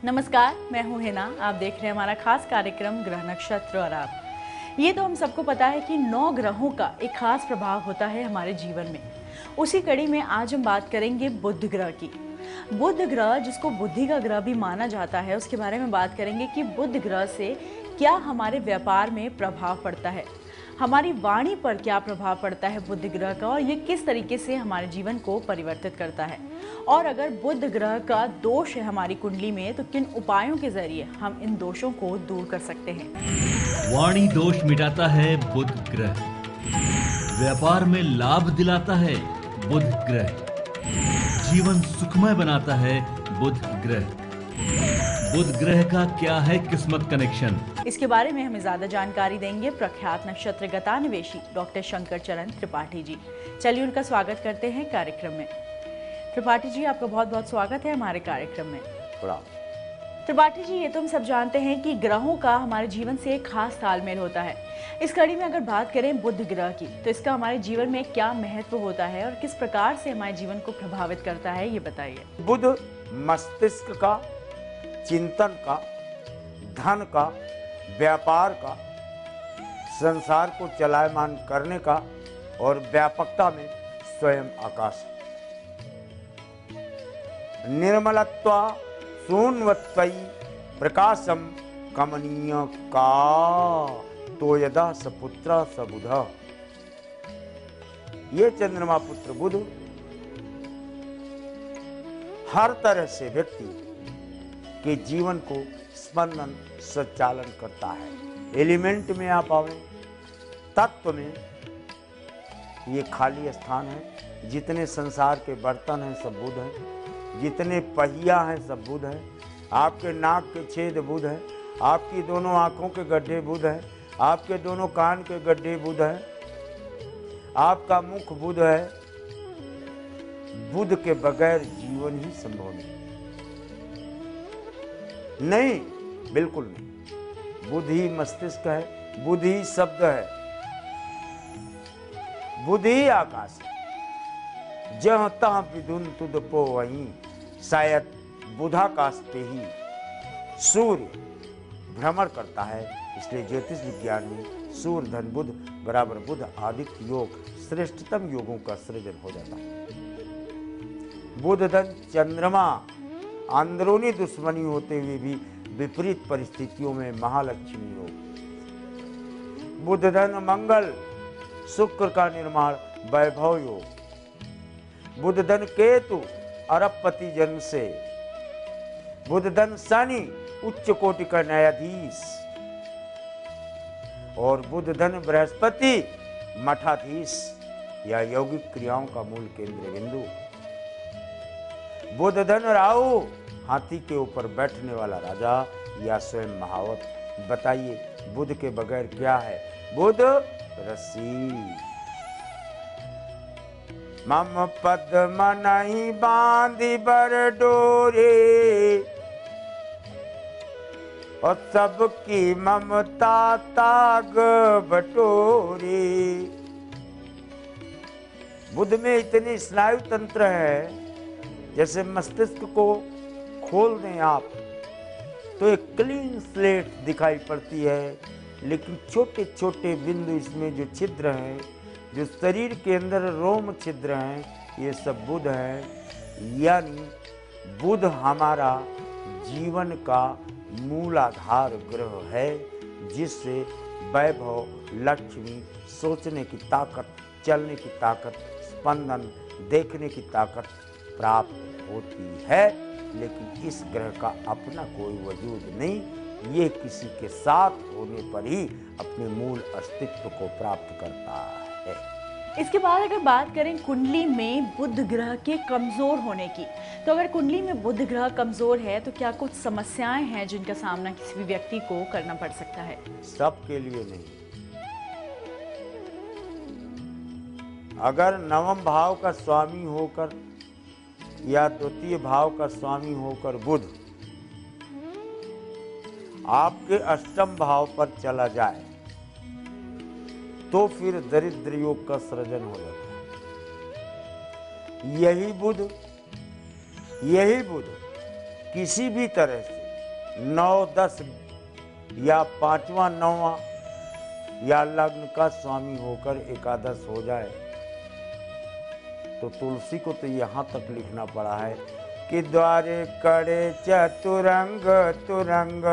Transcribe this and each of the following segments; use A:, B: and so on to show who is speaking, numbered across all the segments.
A: नमस्कार, मैं हूं हिना। आप देख रहे हैं हमारा खास कार्यक्रम ग्रह नक्षत्र और आप। ये तो हम सबको पता है कि 9 ग्रहों का एक खास प्रभाव होता है हमारे जीवन में। उसी कड़ी में आज हम बात करेंगे बुध ग्रह की। बुध ग्रह, जिसको बुद्धि का ग्रह भी माना जाता है, उसके बारे में बात करेंगे कि बुध ग्रह से क्या हमारे व्यापार में प्रभाव पड़ता है, हमारी वाणी पर क्या प्रभाव पड़ता है बुध ग्रह का, और ये किस तरीके से हमारे जीवन को परिवर्तित करता है। और अगर बुध ग्रह का दोष है हमारी कुंडली में, तो किन उपायों के जरिए हम इन दोषों को दूर कर सकते हैं।
B: वाणी दोष मिटाता है बुध ग्रह, व्यापार में लाभ दिलाता है बुध ग्रह, जीवन सुखमय बनाता है बुध ग्रह। बुध ग्रह का क्या है किस्मत कनेक्शन?
A: इसके बारे में हमें ज्यादा जानकारी देंगे प्रख्यात नक्षत्र गतान्वेषी डॉक्टर शंकर चरण त्रिपाठी जी। चलिए उनका स्वागत करते हैं कार्यक्रम में। त्रिपाठी जी, आपका बहुत बहुत स्वागत है हमारे कार्यक्रम में। त्रिपाठी जी, ये तो हम सब जानते हैं कि ग्रहों का हमारे जीवन से एक खास तालमेल होता है। इस कड़ी में अगर बात करें बुध ग्रह की, तो इसका हमारे जीवन में क्या महत्व होता है और किस प्रकार से हमारे जीवन को प्रभावित करता है, ये बताइए।
C: बुध मस्तिष्क का, चिंतन का, धन का, व्यापार का, संसार को चलायमान करने का और व्यापकता में स्वयं आकाश। निर्मलत्वा शून्वत्वयि प्रकाशम कमनीय का तो यदा सपुत्र सबुध। ये चंद्रमा पुत्र बुध हर तरह से व्यक्ति के जीवन को स्पंदन संचालन करता है। एलिमेंट में आप आवे, तत्व में ये खाली स्थान है। जितने संसार के बर्तन हैं सब बुध हैं, जितने पहिया हैं सब बुध है। आपके नाक के छेद बुध है, आपकी दोनों आंखों के गड्ढे बुध है, आपके दोनों कान के गड्ढे बुध है, आपका मुख बुध है। बुध के बगैर जीवन ही संभव नहीं, बिल्कुल नहीं। बुध ही मस्तिष्क है, बुध ही शब्द है, बुध ही आकाश है। जहाँ तहाँ विधुन तुद पो वहीं, शायद बुधाकाश पे ही सूर्य भ्रमण करता है। इसलिए ज्योतिष विज्ञान में सूर्य धन बुध बराबर बुध आदित्य योग श्रेष्ठतम योगों का सृजन हो जाता है। बुध धन चंद्रमा अंदरूनी दुश्मनी होते हुए भी विपरीत परिस्थितियों में महालक्ष्मी योग। बुध धन मंगल शुक्र का निर्माण वैभव योग। बुध धन केतु अरबपति जन्म से। बुध धन शनि उच्च कोटि का न्यायाधीश। और बुध धन बृहस्पति मठाधीश या यौगिक क्रियाओं का मूल केंद्र बिंदु। बुध धन राहु हाथी के ऊपर बैठने वाला राजा या स्वयं महावत। बताइए बुध के बगैर क्या है? बुध रस्सी। मम पद्म नहीं बांधी बर डोरे, और सबकी ममता ताग बटोरे। बुध में इतनी स्नायु तंत्र है, जैसे मस्तिष्क को खोल दें आप तो एक क्लीन स्लेट दिखाई पड़ती है, लेकिन छोटे छोटे बिंदु इसमें जो छिद्र हैं, जो शरीर के अंदर रोम छिद्र हैं, ये सब बुध है। यानी बुध हमारा जीवन का मूलाधार ग्रह है, जिससे वैभव, लक्ष्मी, सोचने की ताकत, चलने की ताकत, स्पंदन, देखने की ताकत प्राप्त होती है। लेकिन इस ग्रह का अपना कोई वजूद नहीं, ये किसी के साथ होने पर ही अपने मूल अस्तित्व को प्राप्त करता है।
A: इसके बाद अगर बात करें कुंडली में बुध ग्रह के कमजोर होने की, तो अगर कुंडली में बुध ग्रह कमजोर है तो क्या कुछ समस्याएं हैं जिनका सामना किसी भी व्यक्ति को करना पड़ सकता है?
C: सबके लिए नहीं। अगर नवम भाव का स्वामी होकर या द्वितीय भाव का स्वामी होकर बुध आपके अष्टम भाव पर चला जाए तो फिर दरिद्र योग का सृजन हो जाता है। यही बुध किसी भी तरह से 9, 10 या 5वां 9वां या लग्न का स्वामी होकर एकादश हो जाए तो तुलसी को तो यहाँ तक लिखना पड़ा है कि द्वारे करे चतुरंग तुरंग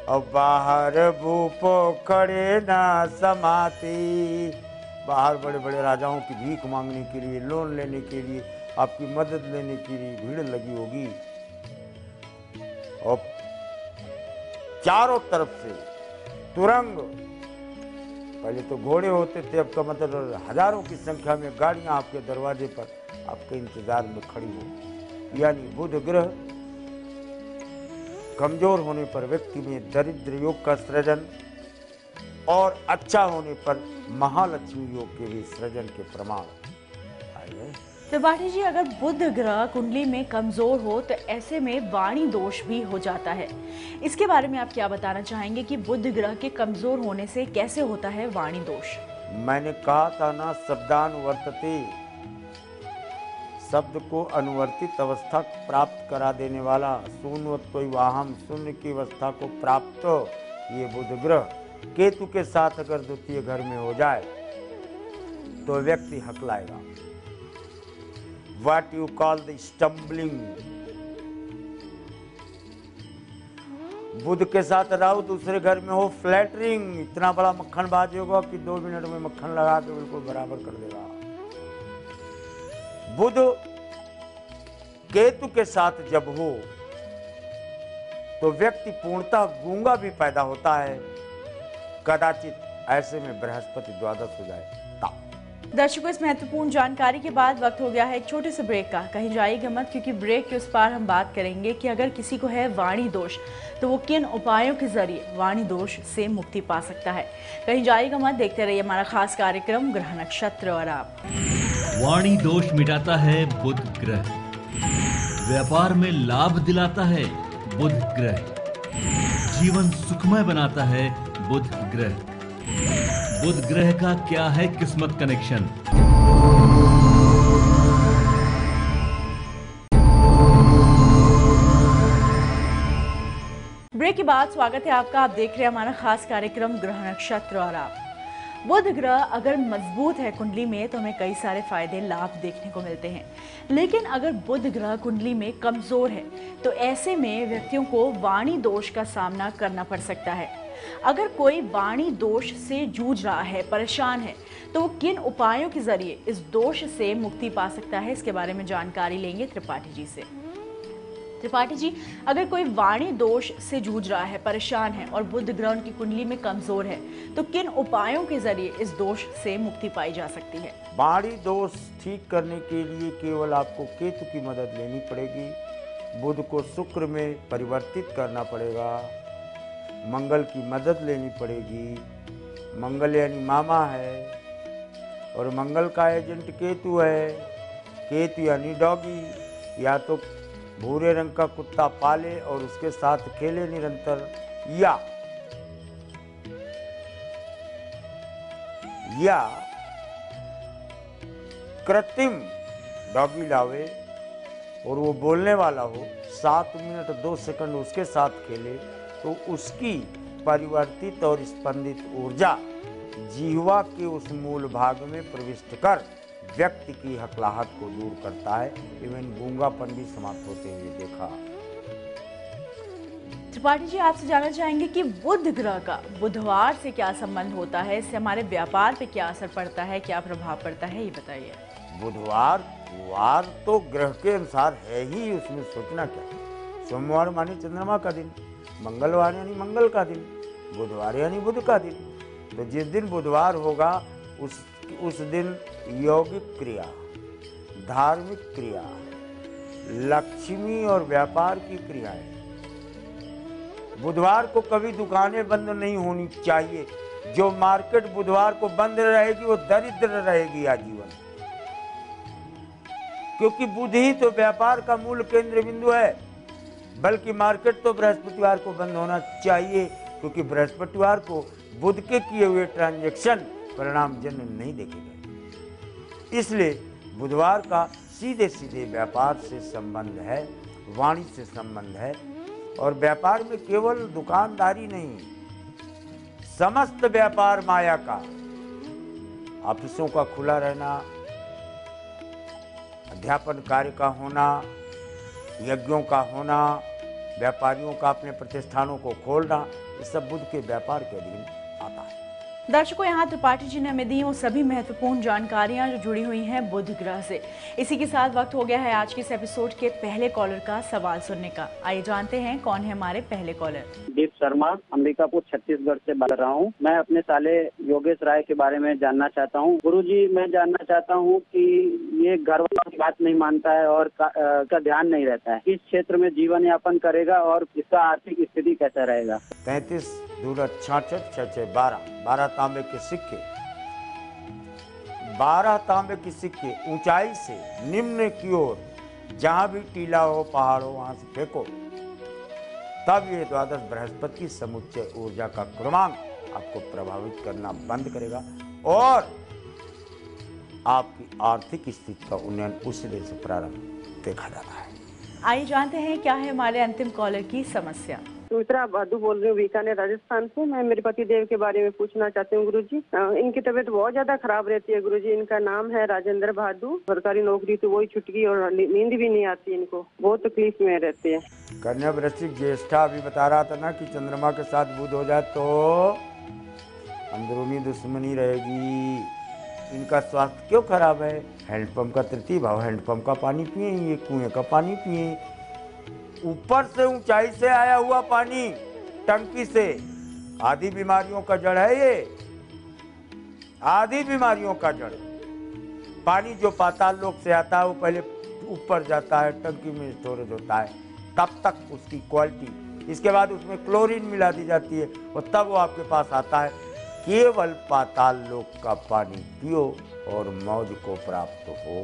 C: और बाहर भूपो खड़े ना समाती। बाहर बड़े बड़े राजाओं की भीख मांगने के लिए, लोन लेने के लिए, आपकी मदद लेने के लिए भीड़ लगी होगी और चारों तरफ से तुरंग, पहले तो घोड़े होते थे, अब का मतलब हजारों की संख्या में गाड़ियां आपके दरवाजे पर आपके इंतजार में खड़ी हो। यानी बुध ग्रह कमजोर होने पर व्यक्ति में दरिद्र योग का सृजन और अच्छा होने पर महालक्ष्मी योग के भी सृजन के प्रमाण आइए।
A: त्रिपाठी जी, अगर बुध ग्रह कुंडली में कमजोर हो तो ऐसे में वाणी दोष भी हो जाता है। इसके बारे में आप क्या बताना चाहेंगे कि बुध ग्रह के कमजोर होने से कैसे होता है वाणी दोष?
C: मैंने कहा था ना, शब्दानुवर्तते, शब्द को अनुवर्तित अवस्था प्राप्त करा देने वाला, शून्यवत कोई वाहम, शून्य की अवस्था को प्राप्त, ये बुध ग्रह केतु के साथ अगर द्वितीय घर में हो जाए तो व्यक्ति हकलाएगा। What you call the stumbling। बुध के साथ राहु दूसरे घर में हो, फ्लैटरिंग, इतना बड़ा मक्खन बाज होगा कि 2 मिनट में मक्खन लगा के बिल्कुल बराबर कर देगा। बुध केतु के साथ जब हो तो व्यक्ति पूर्णतः गूंगा भी पैदा होता है। कदाचित ऐसे में बृहस्पति द्वादश हो जाए।
A: दर्शकों, इस महत्वपूर्ण जानकारी के बाद वक्त हो गया है एक छोटे से ब्रेक का। कहीं जाइएगा मत, क्योंकि ब्रेक के उस पार हम बात करेंगे कि अगर किसी को है वाणी दोष तो वो किन उपायों के जरिए वाणी दोष से मुक्ति पा सकता है। कहीं जाइएगा मत, देखते रहिए हमारा खास कार्यक्रम ग्रह नक्षत्र और आप।
B: वाणी दोष मिटाता है बुध ग्रह, व्यापार में लाभ दिलाता है बुध ग्रह, जीवन सुखमय बनाता है बुध ग्रह। बुध ग्रह का क्या है किस्मत कनेक्शन?
A: ब्रेक के बाद स्वागत है आपका। आप देख रहे हैं हमारा खास कार्यक्रम ग्रह नक्षत्र और आप। बुध ग्रह अगर मजबूत है कुंडली में तो हमें कई सारे फायदे लाभ देखने को मिलते हैं, लेकिन अगर बुध ग्रह कुंडली में कमजोर है तो ऐसे में व्यक्तियों को वाणी दोष का सामना करना पड़ सकता है। अगर कोई वाणी दोष से जूझ रहा है, परेशान है, तो वो किन उपायों के जरिए इस दोष से मुक्ति पा सकता है, इसके बारे में जानकारी लेंगे त्रिपाठी जी से। त्रिपाठी जी, अगर कोई वाणी दोष से जूझ रहा है, परेशान है और बुध ग्रह उनकी कुंडली में कमजोर है, तो किन उपायों के जरिए इस दोष से मुक्ति पाई जा सकती है?
C: वाणी दोष ठीक करने के लिए केवल आपको केतु की मदद लेनी पड़ेगी। बुध को शुक्र में परिवर्तित करना पड़ेगा। मंगल की मदद लेनी पड़ेगी। मंगल यानी मामा है और मंगल का एजेंट केतु है। केतु यानी डॉगी, या तो भूरे रंग का कुत्ता पाले और उसके साथ खेले निरंतर, या कृत्रिम डॉगी लावे और वो बोलने वाला हो, 7 मिनट 2 सेकंड उसके साथ खेले तो उसकी परिवर्तित और स्पंदित ऊर्जा जीवा के उस मूल भाग में प्रविष्ट कर व्यक्ति की हकलाहट को दूर करता है। इवन गूंगापन भी समाप्त होते हुए देखा।
A: त्रिपाठी जी, आपसे जानना चाहेंगे कि बुध ग्रह का बुधवार से क्या संबंध होता है, इससे हमारे व्यापार पे क्या असर पड़ता है, क्या प्रभाव पड़ता है, ये बताइए।
C: बुधवार तो ग्रह के अनुसार है ही, उसमें सोचना क्या। सोमवार मानी चंद्रमा का दिन, मंगलवार यानी मंगल का दिन, बुधवार यानी बुध का दिन। तो जिस दिन बुधवार होगा उस दिन यौगिक क्रिया, धार्मिक क्रिया, लक्ष्मी और व्यापार की क्रियाएं। बुधवार को कभी दुकानें बंद नहीं होनी चाहिए। जो मार्केट बुधवार को बंद रहेगी वो दरिद्र रहेगी आजीवन, क्योंकि बुध ही तो व्यापार का मूल केंद्र बिंदु है। बल्कि मार्केट तो बृहस्पतिवार को बंद होना चाहिए, क्योंकि बृहस्पतिवार को बुध के किए हुए ट्रांजैक्शन परिणाम जन्य नहीं देखे गए। इसलिए बुधवार का सीधे सीधे व्यापार से संबंध है। वाणी से संबंध है। और व्यापार में केवल दुकानदारी नहीं, समस्त व्यापार माया का, ऑफिसों का खुला रहना, अध्यापन कार्य का होना, यज्ञों का होना, व्यापारियों का अपने प्रतिष्ठानों को खोलना, ये सब बुध के व्यापार के अधीन आता है।
A: दर्शकों, यहाँ त्रिपाठी जी ने हमें दी वो सभी महत्वपूर्ण जानकारियाँ जो जुड़ी हुई हैं बुध ग्रह से। इसी के साथ वक्त हो गया है आज के इस एपिसोड के पहले कॉलर का सवाल सुनने का। आइए जानते हैं कौन है हमारे पहले कॉलर।
D: दीप शर्मा, अंबिकापुर छत्तीसगढ़ से बात कर रहा हूँ। मैं अपने साले योगेश राय के बारे में जानना चाहता हूँ। गुरुजी, मैं जानना चाहता हूँ कि ये घर वालों की बात नहीं मानता है और का ध्यान नहीं रहता है, किस क्षेत्र में जीवन यापन करेगा और इसका आर्थिक स्थिति कैसा रहेगा?
C: 33 दूर 66 6 12 तांबे के सिक्के, 12 तांबे के सिक्के ऊंचाई से निम्न की ओर जहां भी टीला हो, पहाड़ हो, वहां से फेंको, तब ये द्वादश बृहस्पति की समुच्चय ऊर्जा का क्रमांक आपको प्रभावित करना बंद करेगा और आपकी आर्थिक स्थिति का उन्नयन उसी दिन से प्रारंभ देखा जाता है।
A: आइए जानते हैं क्या है हमारे अंतिम कॉलर की समस्या।
E: सुमित्रा भादु बोल रही हूँ, बीकानेर राजस्थान से। मैं मेरे पति देव के बारे में पूछना चाहती हूँ गुरुजी। इनकी तबीयत बहुत ज्यादा खराब रहती है गुरुजी। इनका नाम है राजेंद्र भादु। सरकारी नौकरी तो वही छूट गई और नींद भी नहीं आती इनको, बहुत तकलीफ में रहते हैं।
C: कन्या वृश्चिक ज्येष्ठा अभी बता रहा था ना कि चंद्रमा के साथ बुध हो जाए तो अंदरूनी दुश्मनी रहेगी। इनका स्वास्थ्य क्यों खराब है? हैंडपंप का तृतीय भाव, हैंडपंप का पानी पिए, ये कुएं का पानी पिए, ऊपर से ऊंचाई से आया हुआ पानी टंकी से। आदि बीमारियों का जड़ है ये, आदि बीमारियों का जड़। पानी जो पाताल लोक से आता है वो पहले ऊपर जाता है, टंकी में स्टोरेज होता है, तब तक उसकी क्वालिटी, इसके बाद उसमें क्लोरीन मिला दी जाती है और तब वो आपके पास आता है। केवल पाताल लोक का पानी पियो और मौज को प्राप्त हो।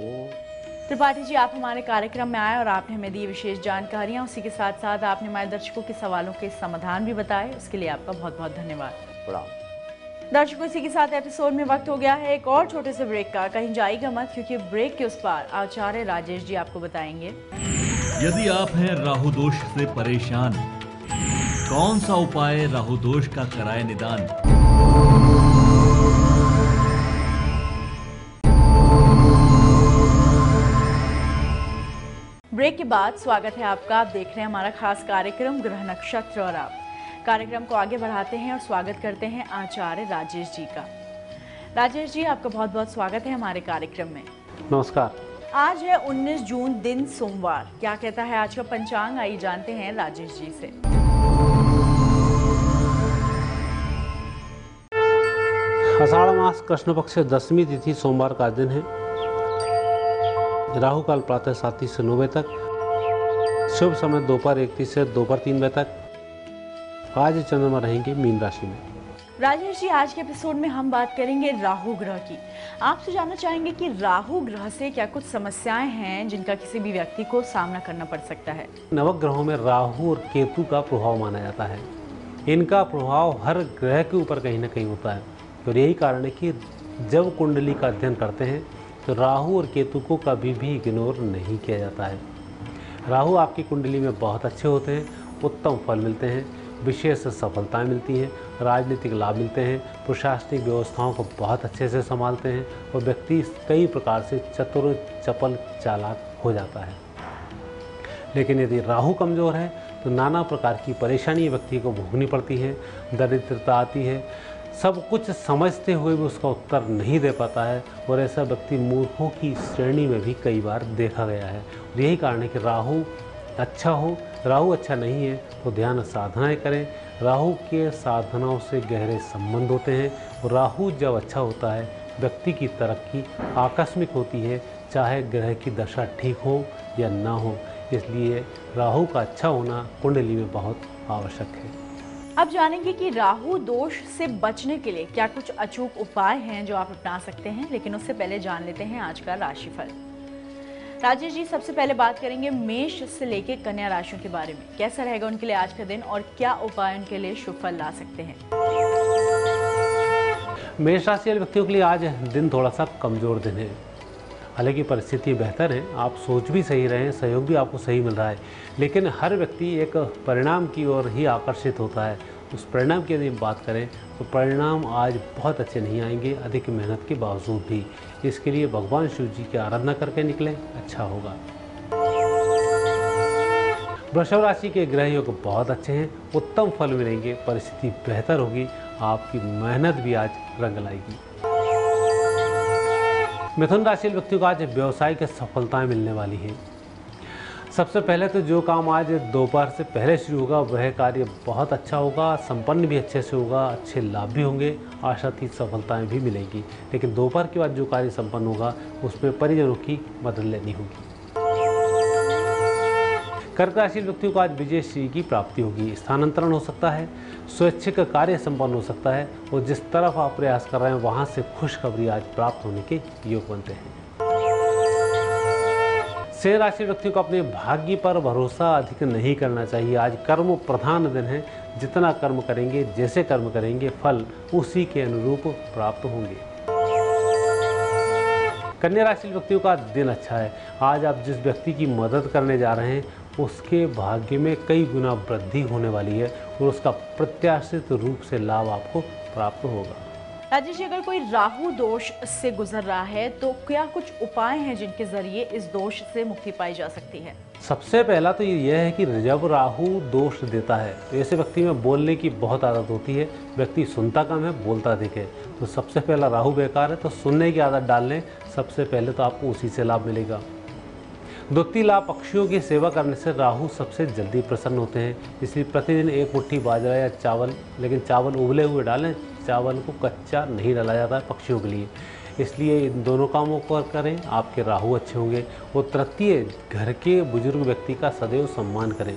A: त्रिपाठी जी, आप हमारे कार्यक्रम में आए और आपने हमें दी विशेष जानकारियाँ, उसी के साथ साथ आपने हमारे दर्शकों के सवालों के समाधान भी बताए, उसके लिए आपका बहुत बहुत धन्यवाद।
C: प्रणाम।
A: दर्शकों, इसी के साथ एपिसोड में वक्त हो गया है एक और छोटे से ब्रेक का। कहीं जाइएगा मत, क्योंकि ब्रेक के उस पार आचार्य राजेश जी आपको बताएंगे।
B: यदि आप हैं राहु दोष से परेशान, कौन सा उपाय राहु दोष का कराए निदान?
A: ब्रेक के बाद स्वागत है आपका। आप देख रहे हैं हमारा खास कार्यक्रम ग्रह नक्षत्र और आप। कार्यक्रम को आगे बढ़ाते हैं और स्वागत करते हैं आचार्य राजेश जी का। राजेश जी, आपका बहुत बहुत स्वागत है हमारे कार्यक्रम में।
F: नमस्कार।
A: आज है 19 जून, दिन सोमवार। क्या कहता है आज का पंचांग, आइए जानते हैं राजेश जी से।
F: आषाढ़ मास कृष्ण पक्ष 10वीं तिथि सोमवार का दिन है। राहु काल प्रातः 7 से 9 बजे तक, शुभ समय दोपहर 1 से दोपहर 3 बजे तक। आज चंद्रमा रहेंगे मीन राशि में।
A: राजेश जी, आज के एपिसोड में हम बात करेंगे राहु ग्रह की। आपसे जानना चाहेंगे कि राहु ग्रह से क्या कुछ समस्याएं हैं जिनका किसी भी व्यक्ति को सामना करना पड़ सकता है?
F: नवग्रहों में राहु और केतु का प्रभाव माना जाता है। इनका प्रभाव हर ग्रह के ऊपर कहीं ना कहीं होता है और यही कारण है कि जब कुंडली का अध्ययन करते हैं तो राहु और केतु को कभी भी इग्नोर नहीं किया जाता है। राहु आपकी कुंडली में बहुत अच्छे होते हैं, उत्तम फल मिलते हैं, विशेष सफलताएं मिलती हैं, राजनीतिक लाभ मिलते हैं, प्रशासनिक व्यवस्थाओं को बहुत अच्छे से संभालते हैं और व्यक्ति कई प्रकार से चतुर, चपल, चालाक हो जाता है। लेकिन यदि राहु कमज़ोर है तो नाना प्रकार की परेशानी व्यक्ति को भोगनी पड़ती है, दरिद्रता आती है, सब कुछ समझते हुए भी उसका उत्तर नहीं दे पाता है और ऐसा व्यक्ति मूर्खों की श्रेणी में भी कई बार देखा गया है। और यही कारण है कि राहु अच्छा हो, राहु अच्छा नहीं है तो ध्यान साधनाएं करें। राहु के साधनाओं से गहरे संबंध होते हैं और राहु जब अच्छा होता है व्यक्ति की तरक्की आकस्मिक होती है, चाहे ग्रह की दशा ठीक हो या ना हो। इसलिए राहु का अच्छा होना कुंडली में बहुत आवश्यक है।
A: अब जानेंगे कि राहु दोष से बचने के लिए क्या कुछ अचूक उपाय हैं जो आप अपना सकते हैं, लेकिन उससे पहले जान लेते हैं आज का राशिफल। राजेश जी, सबसे पहले बात करेंगे मेष से लेकर कन्या राशियों के बारे में। कैसा रहेगा उनके लिए आज का दिन और क्या उपाय उनके लिए शुभ फल ला सकते हैं?
F: मेष राशि वाले व्यक्तियों के लिए आज दिन थोड़ा सा कमजोर दिन है। हालांकि परिस्थिति बेहतर है, आप सोच भी सही रहे हैं, सहयोग भी आपको सही मिल रहा है, लेकिन हर व्यक्ति एक परिणाम की ओर ही आकर्षित होता है। उस परिणाम की यदि बात करें तो परिणाम आज बहुत अच्छे नहीं आएंगे, अधिक मेहनत के बावजूद भी। इसके लिए भगवान शिव जी की आराधना करके निकलें, अच्छा होगा। वृषभ राशि के ग्रह योग बहुत अच्छे हैं, उत्तम फल मिलेंगे, परिस्थिति बेहतर होगी, आपकी मेहनत भी आज रंग लाएगी। मिथुन राशि व्यक्तियों को आज व्यवसायिक सफलताएं मिलने वाली हैं। सबसे पहले तो जो काम आज दोपहर से पहले शुरू होगा वह कार्य बहुत अच्छा होगा, संपन्न भी अच्छे से होगा, अच्छे लाभ भी होंगे, आशातीत सफलताएं भी मिलेंगी। लेकिन दोपहर के बाद जो कार्य संपन्न होगा उसमें परिजनों की मदद लेनी होगी। कर्क राशि व्यक्तियों को आज विजयश्री की प्राप्ति होगी, स्थानांतरण हो सकता है, स्वैच्छिक कार्य संपन्न हो सकता है और जिस तरफ आप प्रयास कर रहे हैं वहां से खुशखबरी आज प्राप्त होने के योग बनते हैं। सिंह राशि व्यक्ति को अपने भाग्य पर भरोसा अधिक नहीं करना चाहिए। आज कर्म प्रधान दिन है, जितना कर्म करेंगे, जैसे कर्म करेंगे, फल उसी के अनुरूप प्राप्त होंगे। कन्या राशि व्यक्तियों का दिन अच्छा है। आज आप जिस व्यक्ति की मदद करने जा रहे हैं उसके भाग्य में कई गुना वृद्धि होने वाली है और उसका प्रत्याशित रूप से लाभ आपको प्राप्त होगा।
A: राजेश जी, अगर कोई राहु दोष से गुजर रहा है तो क्या कुछ उपाय हैं जिनके जरिए इस दोष से मुक्ति पाई जा सकती है?
F: सबसे पहला तो यह है कि जब राहु दोष देता है तो ऐसे व्यक्ति में बोलने की बहुत आदत होती है, व्यक्ति सुनता कम है, बोलता अधिक है। तो सबसे पहला राहु बेकार है, तो सुनने की आदत डाल लें, सबसे पहले तो आपको उसी से लाभ मिलेगा। द्वितीय लाभ, पक्षियों की सेवा करने से राहु सबसे जल्दी प्रसन्न होते हैं, इसलिए प्रतिदिन एक मुट्ठी बाजरा या चावल, लेकिन चावल उबले हुए डालें, चावल को कच्चा नहीं डाला जाता है पक्षियों के लिए, इसलिए इन दोनों कामों को करें, आपके राहु अच्छे होंगे। और तृतीय, घर के बुजुर्ग व्यक्ति का सदैव सम्मान करें,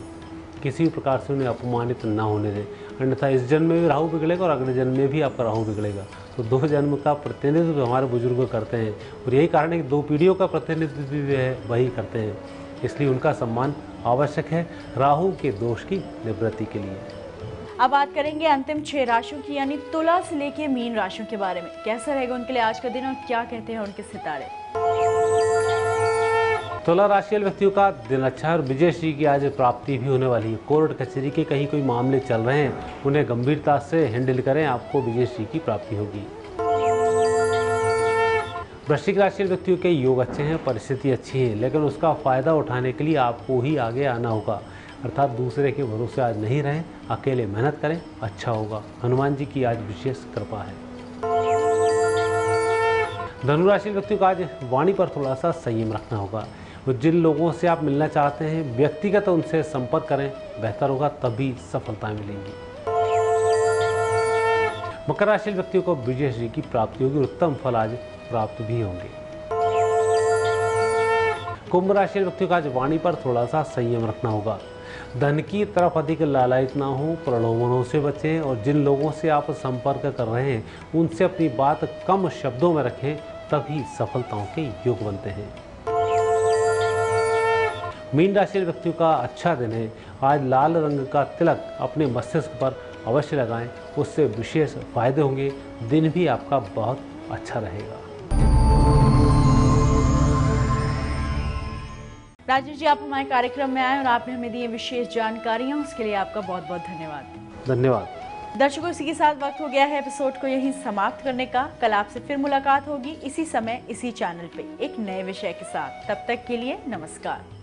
F: किसी भी प्रकार से उन्हें अपमानित ना होने दें, अन्यथा इस जन्म में भी राहु बिगड़ेगा और अगले जन्म में भी आपका राहु बिगड़ेगा। तो 2 जन्म का प्रतिनिधित्व हमारे बुजुर्ग करते हैं और यही कारण है कि 2 पीढ़ियों का प्रतिनिधित्व भी वही करते हैं, इसलिए उनका सम्मान आवश्यक है राहु के दोष की निवृत्ति के लिए।
A: अब बात करेंगे अंतिम 6 राशियों की, यानी तुला से लेके मीन राशियों के बारे में। कैसा रहेगा उनके लिए आज का दिन और क्या कहते हैं उनके सितारे?
F: तुला राशि वाले व्यक्तियों का दिन अच्छा है और विजयश्री की आज प्राप्ति भी होने वाली है। कोर्ट कचहरी के कहीं कोई मामले चल रहे हैं, उन्हें गंभीरता से हैंडल करें, आपको विजयश्री की प्राप्ति होगी। वृश्चिक राशि वाले व्यक्तियों के योग अच्छे हैं, परिस्थिति अच्छी है, लेकिन उसका फायदा उठाने के लिए आपको ही आगे आना होगा, अर्थात दूसरे के भरोसे आज नहीं रहें, अकेले मेहनत करें, अच्छा होगा। हनुमान जी की आज विशेष कृपा है। धनुराशि व्यक्तियों को आज वाणी पर थोड़ा सा संयम रखना होगा और जिन लोगों से आप मिलना चाहते हैं व्यक्तिगत उनसे संपर्क करें, बेहतर होगा, तभी सफलताएं मिलेंगी। मकर राशि व्यक्तियों को विजयश्री की प्राप्ति होगी, उत्तम फल आज प्राप्त भी होंगे। कुंभ राशि व्यक्तियों को आज वाणी पर थोड़ा सा संयम रखना होगा, धन की तरफ अधिक लालच ना हो, प्रलोभनों से बचें और जिन लोगों से आप संपर्क कर रहे हैं उनसे अपनी बात कम शब्दों में रखें, तभी सफलताओं के योग बनते हैं। मीन राशि व्यक्तियों का अच्छा दिन है, आज लाल रंग का तिलक अपने मस्तिष्क पर अवश्य लगाएं, उससे विशेष फायदे होंगे, दिन भी आपका बहुत अच्छा रहेगा।
A: राजेश जी, आप हमारे कार्यक्रम में आए और आपने हमें दी विशेष जानकारियां, उसके लिए आपका बहुत बहुत धन्यवाद।
F: धन्यवाद।
A: दर्शकों, इसी के साथ वक्त हो गया है एपिसोड को यहीं समाप्त करने का। कल आपसे फिर मुलाकात होगी इसी समय इसी चैनल पे एक नए विषय के साथ। तब तक के लिए नमस्कार।